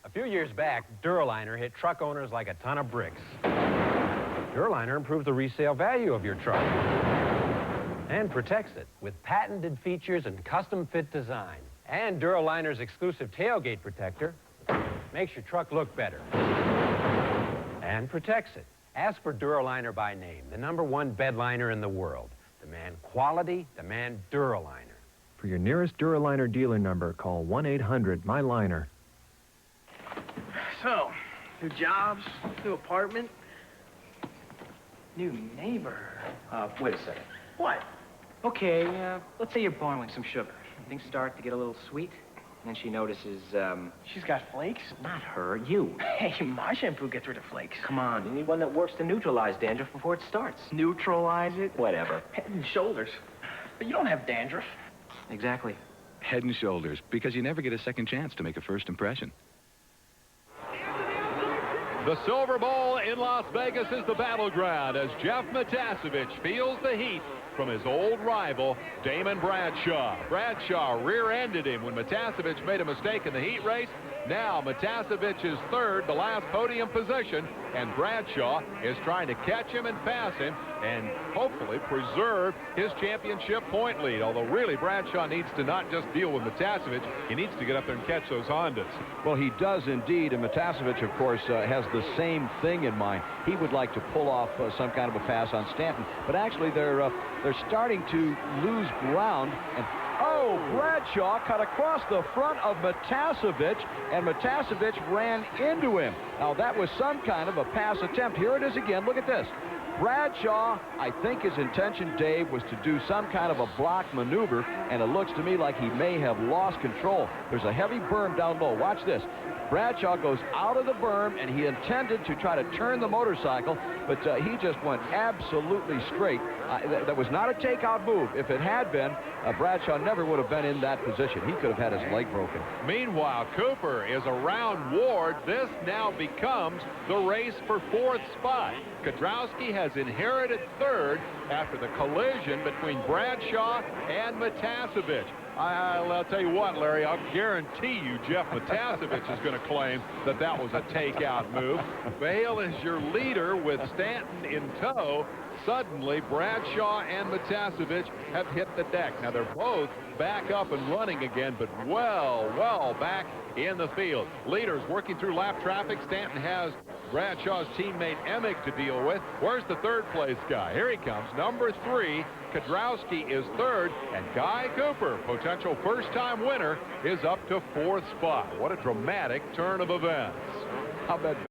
A few years back, Duraliner hit truck owners like a ton of bricks. Duraliner improves the resale value of your truck and protects it with patented features and custom-fit design. And Duraliner's exclusive tailgate protector makes your truck look better and protects it. Ask for Duraliner by name, the #1 bed liner in the world. Demand quality, demand Duraliner. For your nearest Duraliner dealer number, call 1-800-MY-LINER. So, new jobs, new apartment, new neighbor. Wait a second. What? Okay, let's say you're boiling some sugar. Things start to get a little sweet, and then she notices, She's got flakes? Not her, you. Hey, my shampoo gets rid of flakes. Come on, you need one that works to neutralize dandruff before it starts. Neutralize it? Whatever. Head and Shoulders. But you don't have dandruff. Exactly. Head and Shoulders, because you never get a second chance to make a first impression. The Silver Bowl in Las Vegas is the battleground as Jeff Matasevich feels the heat from his old rival, Damon Bradshaw. Bradshaw rear-ended him when Matasevich made a mistake in the heat race. Now Matasevich is third, the last podium position, and Bradshaw is trying to catch him and pass him and hopefully preserve his championship point lead. Although really Bradshaw needs to not just deal with Matasevich, he needs to get up there and catch those Hondas. Well, he does indeed, and Matasevich, of course, has the same thing in mind. He would like to pull off some kind of a pass on Stanton, but actually they're starting to lose ground. And oh, Bradshaw cut across the front of Matasevich, and Matasevich ran into him. Now, that was some kind of a pass attempt. Here it is again. Look at this. Bradshaw, I think his intention, Dave, was to do some kind of a block maneuver, and it looks to me like he may have lost control. There's a heavy berm down low. Watch this. Bradshaw goes out of the berm, and he intended to try to turn the motorcycle, but he just went absolutely straight. That was not a takeout move. If it had been, Bradshaw never would have been in that position. He could have had his leg broken. Meanwhile, Cooper is around Ward. This now becomes the race for fourth spot. Kedrowski has inherited third after the collision between Bradshaw and Matasevich. I'll tell you what, Larry, I'll guarantee you Jeff Matasevich is going to claim that that was a takeout move. Vail is your leader with Stanton in tow. Suddenly, Bradshaw and Matasevich have hit the deck. Now, they're both back up and running again, but well back in the field. Leaders working through lap traffic. Stanton has Bradshaw's teammate Emick to deal with. Where's the third place guy? Here he comes, number 3. Kedrowski is third, and Guy Cooper, potential first-time winner, is up to fourth spot. What a dramatic turn of events. How about